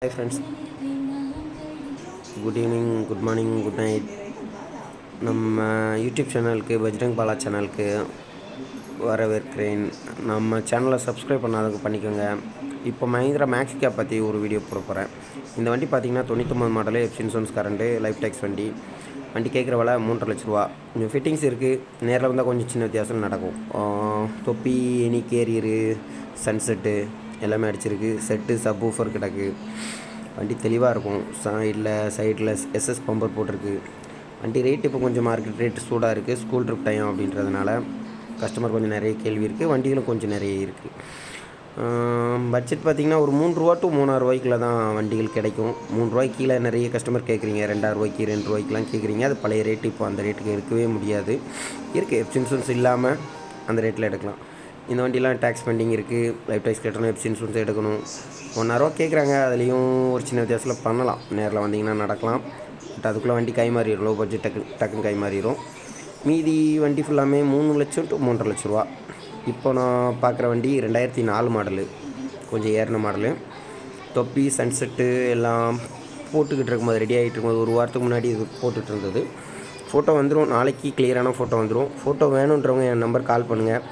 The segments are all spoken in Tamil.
Hi friends, good evening, good morning, good night. நம்ம யூடியூப் சேனலுக்கு பஜ்ரங் பாலா சேனலுக்கு வரவேற்கிறேன். நம்ம சேனலை சப்ஸ்கிரைப் பண்ணாதவங்க பண்ணிக்கோங்க. இப்போ மஹிந்திரா மேக்ஸ் கேப் பற்றி ஒரு வீடியோ போட போகிறேன். இந்த வண்டி பார்த்திங்கன்னா 99 model, FC insurance current, life tax வண்டி. வண்டி கேட்குற விலை 3.5 லட்ச ரூபா. கொஞ்சம் ஃபிட்டிங்ஸ் இருக்குது. நேரில் வந்தால் கொஞ்சம் சின்ன வித்தியாசம் நடக்கும். தொப்பி, எனி கேரியரு, சன்செட்டு எல்லாமே அடிச்சிருக்கு. செட்டு சப் ஊஃபர் கிடக்கு. வண்டி தெளிவாக இருக்கும். சைடில் எஸ்எஸ் பம்பர் போட்டிருக்கு. வண்டி ரேட் இப்போ கொஞ்சம் மார்க்கெட் ரேட் சூடாக இருக்குது. ஸ்கூல் ட்ரிப் டைம் அப்படின்றதுனால கஸ்டமர் கொஞ்சம் நிறைய கேள்வி இருக்குது. வண்டிகளும் கொஞ்சம் நிறைய இருக்குது. பட்ஜெட் பார்த்திங்கன்னா ஒரு 3 ரூபா டு 3,000 ரூபாய்க்குள்ள தான் வண்டிகள் கிடைக்கும். 3 ரூபாய்க்கு கீழே நிறைய கஸ்டமர் கேட்குறீங்க. 2,000 ரூபாய்க்கு 2 ரூபாய்க்குலாம் கேட்குறீங்க. அது பழைய ரேட்டு. இப்போ அந்த ரேட்டுக்கு எடுக்கவே முடியாது. இருக்குது, எஃப்சி இன்சூரன்ஸ் இல்லாமல் அந்த ரேட்டில் எடுக்கலாம். இந்த வண்டிலாம் டேக்ஸ் பெண்டிங் இருக்குது. லைஃப் டேக்ஸ் கட்டணும், எஃப்சி இன்சூரன்ஸ் எடுக்கணும். 1,000 ரூபா கேட்குறாங்க. அதுலேயும் ஒரு சின்ன வித்தியாசத்தில் பண்ணலாம். நேரில் வந்தீங்கன்னா நடக்கலாம். பட் அதுக்குள்ளே வண்டி கை மாறிடும். லோ பட்ஜெட் டக்குன்னு கை மாறிடும். மீதி வண்டி ஃபுல்லாமே 3 லட்சம் டு 3,5 லட்ச ரூபா. இப்போ நான் பார்க்குற வண்டி 2004 மாடலு, கொஞ்சம் ஏறின மாடலு. தொப்பி, சன்செட்டு எல்லாம் போட்டுக்கிட்டு இருக்கும்போது, ரெடி ஆகிட்டு இருக்கும்போது, ஒரு வாரத்துக்கு முன்னாடி இது போட்டுகிட்டு இருந்தது. ஃபோட்டோ வந்துடும். நாளைக்கு கிளியரான ஃபோட்டோ வந்துடும். ஃபோட்டோ வேணுன்றவங்க என் நம்பர் கால் பண்ணுங்கள்.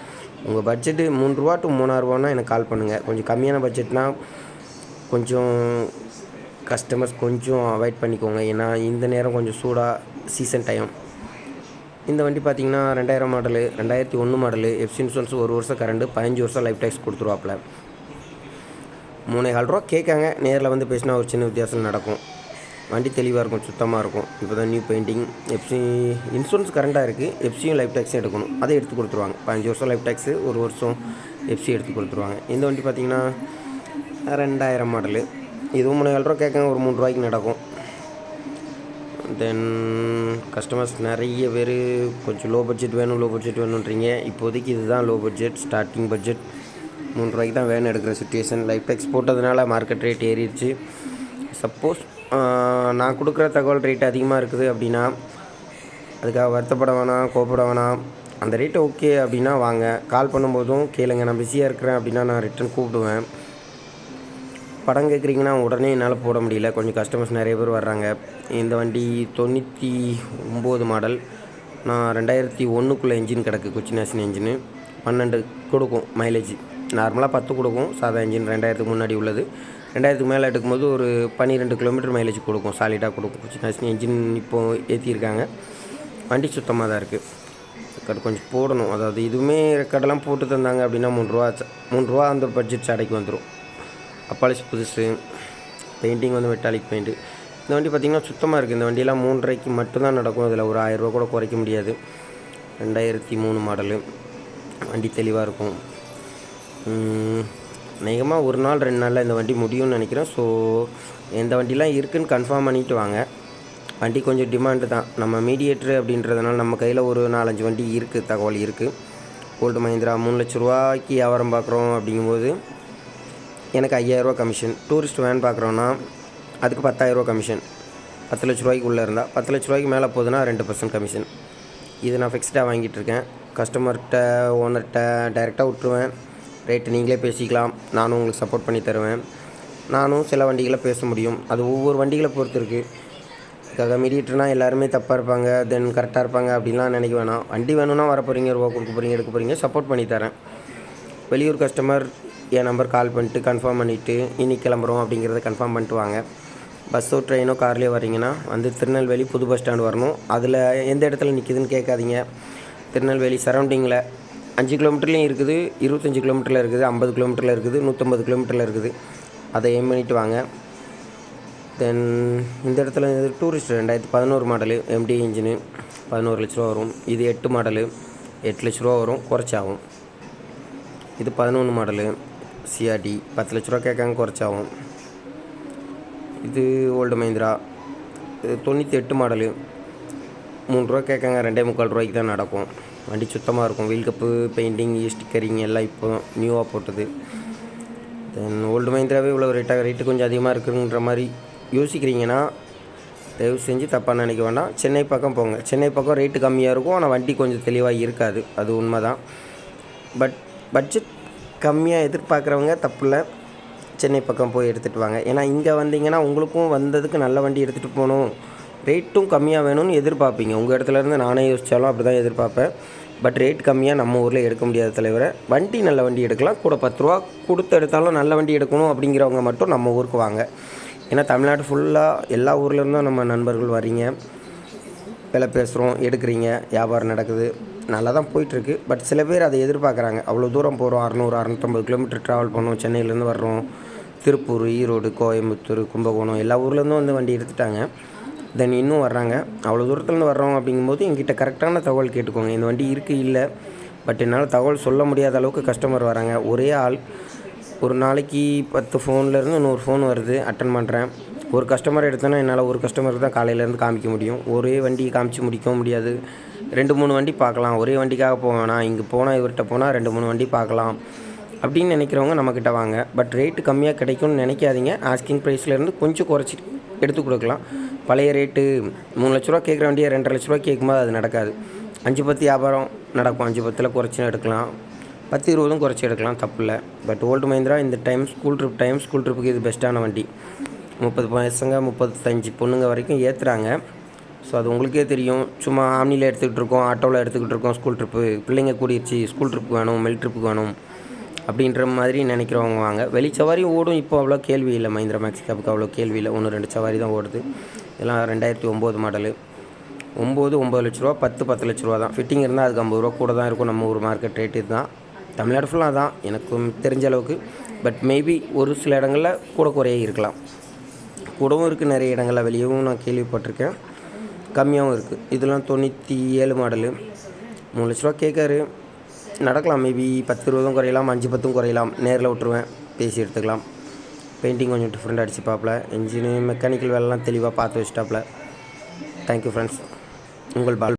உங்கள் பட்ஜெட்டு 3 ரூபா டு 3,000 ரூபான்னா எனக்கு கால் பண்ணுங்கள். கொஞ்சம் கம்மியான பட்ஜெட்னால் கொஞ்சம் கஸ்டமர்ஸ் கொஞ்சம் அவாய்ட் பண்ணிக்கோங்க. ஏன்னா இந்த நேரம் கொஞ்சம் சூடாக சீசன் டைம். இந்த வண்டி பார்த்திங்கன்னா 2000 மாடலு, 2001 மாடலு, எஃப்சி இன்சூரன்ஸ் 1 வருஷம் கரண்டு, 15 வருஷம் லைஃப் டேக்ஸ் கொடுத்துருவாப்பில். 3,400 ரூபா கேட்காங்க. நேரில் வந்து பேசினா ஒரு சின்ன வித்தியாசம் நடக்கும். வண்டி தெளிவாக இருக்கும், சுத்தமாக இருக்கும். இப்போ தான் நியூ பெயிண்டிங். எஃப்சி இன்சூரன்ஸ் கரண்டாக இருக்குது. எஃப்சியும் லைஃப் டேக்ஸும் எடுக்கணும். அதை எடுத்து கொடுத்துருவாங்க. 15 வருஷம் லைஃப் டேக்ஸு, 1 வருஷம் எஃப்சி எடுத்து கொடுத்துருவாங்க. இந்த வண்டி பார்த்திங்கன்னா 2000 மாடலு. இதுவும் 3,400 ரூபா கேட்காங்க. ஒரு 3 ரூபாய்க்கு நடக்கும். தென் கஸ்டமர்ஸ் நிறைய பேர் கொஞ்சம் லோ பட்ஜெட் வேணுன்றீங்க. இப்போதைக்கு இதுதான் லோ பட்ஜெட், ஸ்டார்டிங் பட்ஜெட். 3 ரூபாய்க்கு தான் வேணும் எடுக்கிற சுச்சுவேஷன். லைஃப் டேக்ஸ் போட்டதுனால மார்க்கெட் ரேட் ஏறிடுச்சு. சப்போஸ் நான் கொடுக்குற தகவல் ரேட் அதிகமாக இருக்குது அப்படின்னா அதுக்காக வருத்தப்பட வேணாம், கோப்பட வேணாம். அந்த ரேட்டு ஓகே அப்படின்னா வாங்க. கால் பண்ணும்போதும் கேளுங்க. நான் பிஸியாக இருக்கிறேன் அப்படின்னா நான் ரிட்டன் கூப்பிடுவேன். படம் கேட்குறீங்கன்னா உடனே என்னால் போட முடியல. கொஞ்சம் கஸ்டமர்ஸ் நிறைய பேர் வர்றாங்க. இந்த வண்டி 99 மாடல். நான் 2001 என்ஜின் கிடக்கு. குச்சிநாசின் என்ஜினு 12 கொடுக்கும் மைலேஜ். நார்மலாக 10 கொடுக்கும் சாதா என்ஜின். 2000க்கு முன்னாடி உள்ளது. 2000க்கு மேலே எடுக்கும்போது ஒரு 12 கிலோமீட்டர் மைலேஜ் கொடுக்கும். சாலிடாக கொடுக்கும். குச்சிநாசின் என்ஜின் இப்போது ஏற்றிருக்காங்க. வண்டி சுத்தமாக தான் இருக்குது. ரெக்கார்டு கொஞ்சம் போடணும். அதாவது இதுவுமே ரெக்கார்டெல்லாம் போட்டு தந்தாங்க அப்படின்னா 3 ரூபா அந்த பட்ஜெட் சாடைக்கு வந்துடும். அப்பாலிஷ் புதுசு. பெயிண்டிங் வந்து மெட்டாலிக் பெயிண்ட்டு. இந்த வண்டி பார்த்திங்கன்னா சுத்தமாக இருக்குது. இந்த வண்டியெல்லாம் 3,500 மட்டும்தான் நடக்கும். இதில் ஒரு 1000 ரூபா கூட குறைக்க முடியாது. 2003 மாடலு. வண்டி தெளிவாக இருக்கும். அநேகமாக ஒரு நாள் 2 நாளில் இந்த வண்டி முடியும்னு நினைக்கிறேன். ஸோ எந்த வண்டிலாம் இருக்குதுன்னு கன்ஃபார்ம் பண்ணிவிட்டு வாங்க. வண்டி கொஞ்சம் டிமாண்டு தான். நம்ம மீடியேட்ரு அப்படின்றதுனால நம்ம கையில் ஒரு 4-5 வண்டி இருக்குது, தகவல் இருக்குது. ஓல்டு மஹிந்திரா 3 லட்ச ரூபாய்க்கு வியாபாரம் பார்க்குறோம் அப்படிங்கும்போது எனக்கு 5,000 ரூபா கமிஷன். டூரிஸ்ட் வேன் பார்க்குறோன்னா அதுக்கு 10,000 ரூபா கமிஷன். 10 லட்ச ரூபாய்க்கு உள்ளே இருந்தால் 10 லட்ச ரூபாய்க்கு மேலே போகுதுன்னா 2% கமிஷன். இது நான் ஃபிக்ஸ்டாக வாங்கிட்டுருக்கேன். கஸ்டமர்கிட்ட, ஓனர்கிட்ட டைரெக்டாக விட்டுருவேன். ரேட்டு நீங்களே பேசிக்கலாம். நானும் உங்களுக்கு சப்போர்ட் பண்ணி தருவேன். நானும் சில வண்டிகளை பேச முடியும். அது ஒவ்வொரு வண்டிகளை பொறுத்து இருக்குது. அதுக்காக மீடியேட்டர்னால் எல்லாருமே தப்பாக இருப்பாங்க, தென் கரெக்டாக இருப்பாங்க அப்படின்லாம் நினைக்க வேணாம். வண்டி வேணும்னா வர போகிறீங்க, ரூபா கொடுக்க போகிறீங்க, எடுக்க போகிறீங்க, சப்போர்ட் பண்ணி தரேன். வெளியூர் கஸ்டமர் என் நம்பர் கால் பண்ணிட்டு கன்ஃபார்ம் பண்ணிவிட்டு இன்னைக்கு கிளம்புறோம் அப்படிங்கிறத கன்ஃபார்ம் பண்ணிட்டு வாங்க. பஸ்ஸோ ட்ரெயினோ கார்லேயோ வரீங்கன்னா வந்து திருநெல்வேலி புது பஸ் ஸ்டாண்டு வரணும். அதில் எந்த இடத்துல நிற்கிதுன்னு கேட்காதீங்க. திருநெல்வேலி சரௌண்டிங்கில் 5 கிலோமீட்டர்லேயும் இருக்குது, 25 கிலோமீட்டரில் இருக்குது, 50 கிலோமீட்டரில் இருக்குது, 150 கிலோமீட்டரில் இருக்குது. அதை எய்ம் பண்ணிவிட்டு வாங்க. தென் இந்த இடத்துல இது டூரிஸ்ட் 2011 மாடலு, எம்டி இன்ஜினு, 11 லட்ச ரூபா வரும். இது 8 மாடலு, 8 லட்ச ரூபா வரும், குறைச்சாகும். இது 11 மாடலு சிஆர்டி, 10 லட்ச ரூபா கேட்காங்க, குறைச்சாகும். இது ஓல்டு மஹிந்திரா, இது 98 மாடலு, 3 ரூபா கேட்காங்க, 2,3/4 ரூபாய்க்கு தான் நடக்கும். வண்டி சுத்தமாக இருக்கும். வீல் கப்பு, பெயிண்டிங், ஸ்டிக்கரிங் எல்லாம் இப்போ நியூவாக போட்டது. தென் ஓல்டு மஹிந்திராவே இவ்வளோ ரேட்டு கொஞ்சம் அதிகமாக இருக்குங்கிற மாதிரி யோசிக்கிறீங்கன்னா தயவு செஞ்சு தப்பாக நினைக்க வேண்டாம். சென்னை பக்கம் போங்க. சென்னை பக்கம் ரேட்டு கம்மியாக இருக்கும், ஆனால் வண்டி கொஞ்சம் தெளிவாக இருக்காது. அது உண்மை தான். பட்ஜெட் கம்மியாக எதிர்பார்க்குறவங்க தப்பு இல்லை. சென்னை பக்கம் போய் எடுத்துகிட்டு வாங்க. ஏன்னா இங்கே வந்தீங்கன்னா உங்களுக்கும் வந்ததுக்கு நல்ல வண்டி எடுத்துகிட்டு போகணும், ரேட்டும் கம்மியாக வேணும்னு எதிர்பார்ப்பீங்க. உங்கள் இடத்துலேருந்து நானே யோசித்தாலும் அப்படி தான் எதிர்பார்ப்பேன். பட் ரேட் கம்மியாக நம்ம ஊரில் எடுக்க முடியாத தலைவரை. வண்டி நல்ல வண்டி எடுக்கலாம், கூட 10 ரூபா கொடுத்து எடுத்தாலும் நல்ல வண்டி எடுக்கணும் அப்படிங்கிறவங்க மட்டும் நம்ம ஊருக்கு வாங்க. ஏன்னா தமிழ்நாடு ஃபுல்லாக எல்லா ஊர்லேருந்தும் நம்ம நண்பர்கள் வரீங்க, விலை பேசுகிறோம், எடுக்கிறீங்க, வியாபாரம் நடக்குது, நல்லா தான் போயிட்டுருக்கு. பட் சில பேர் அதை எதிர்பார்க்குறாங்க. அவ்வளோ தூரம் போகிறோம், 600-650 கிலோமீட்டர் ட்ராவல் பண்ணோம், சென்னையிலேருந்து வர்றோம், திருப்பூர், ஈரோடு, கோயம்புத்தூர், கும்பகோணம் எல்லா ஊர்லேருந்தும் வந்து வண்டி எடுத்துட்டாங்க. தென் இன்னும் வர்றாங்க. அவ்வளோ தூரத்துலேருந்து வர்றோம் அப்படிங்கும்போது எங்கிட்ட கரெக்டான தகவல் கேட்டுக்கோங்க. இந்த வண்டி இருக்குது இல்லை, பட் என்னால் தகவல் சொல்ல முடியாத அளவுக்கு கஸ்டமர் வராங்க. ஒரே ஆள் ஒரு நாளைக்கு 10 ஃபோன்லேருந்து 100 ஃபோன் வருது, அட்டன் பண்ணுறேன். ஒரு கஸ்டமர் எடுத்தோன்னா என்னால் ஒரு கஸ்டமருக்கு தான் காலையிலேருந்து காமிக்க முடியும். ஒரே வண்டியை காமிச்சு முடிக்கவும் முடியாது. 2-3 வண்டி பார்க்கலாம். ஒரே வண்டிக்காக போக வேணாம், இங்கே போனால் இவர்கிட்ட போனால் 2-3 வண்டி பார்க்கலாம் அப்படின்னு நினைக்கிறவங்க நம்மக்கிட்ட வாங்க. பட் ரேட்டு கம்மியாக கிடைக்கும்னு நினைக்காதீங்க. ஆஸ்கிங் ப்ரைஸ்லேருந்து கொஞ்சம் குறைச்சி எடுத்து கொடுக்கலாம். பழைய ரேட்டு 3 லட்ச ரூபா கேட்குற வண்டியை 2.5 லட்ச ரூபா கேட்கும்போது அது நடக்காது. 5-10 வியாபாரம் நடக்கும். 5-10 குறைச்சி எடுக்கலாம், 10-20 குறைச்சி எடுக்கலாம், தப்பு இல்லை. பட் ஓல்டு மஹிந்திரா இந்த டைம் ஸ்கூல் ட்ரிப்புக்கு இது பெஸ்ட்டான வண்டி. 30 பசங்க 35 பொண்ணுங்க வரைக்கும் ஏற்றுறாங்க. ஸோ அது உங்களுக்கே தெரியும். சும்மா ஆம்னியில் எடுத்துக்கிட்டு இருக்கோம், ஆட்டோவில் எடுத்துக்கிட்டு இருக்கோம், ஸ்கூல் ட்ரிப்பு, பிள்ளைங்க கூடிருச்சு, ஸ்கூல் ட்ரிப்புக்கு வேணும், மெல் ட்ரிப்புக்கு வேணும் அப்படின்ற மாதிரி நினைக்கிறவங்க வாங்க. வெளி சவாரி ஓடும். இப்போ அவ்வளோ கேள்வி இல்லை, மஹிந்திரா மேக்ஸி கேப்புக்கு அவ்வளோ கேள்வி இல்லை. 1-2 சவாரி தான் ஓடுது. இதெல்லாம் 2009 மாடலு. 9 லட்ச ரூபா, 10 லட்ச ரூபா தான். ஃபிட்டிங் இருந்தால் அதுக்கு 50 ரூபா கூட தான் இருக்கும். நம்ம ஊர் மார்க்கெட் ரேட்டு தான், தமிழ்நாடு ஃபுல்லாக தான் எனக்கும் தெரிஞ்ச அளவுக்கு. பட் மேபி ஒரு சில இடங்களில் கூட குறைய இருக்கலாம். கூடவும் இருக்குது, நிறைய இடங்களில் வெளியவும் நான் கேள்விப்பட்டிருக்கேன், கம்மியாகவும் இருக்குது. இதெல்லாம் 97 மாடலு, 3 லட்ச ரூபா கேட்காரு. நடக்கலாம், மேபி 10-20 குறையலாம், 5-10 குறையலாம். நேரில் விட்டுருவேன், பேசி எடுத்துக்கலாம். பெயிண்டிங் கொஞ்சம் டிஃப்ரெண்ட் அடிச்சு பார்ப்பல, இன்ஜினு மெக்கானிக்கல் வேலைலாம் தெளிவாக பார்த்து வச்சுட்டாப்புல. Thank you friends. உங்கள் பால்.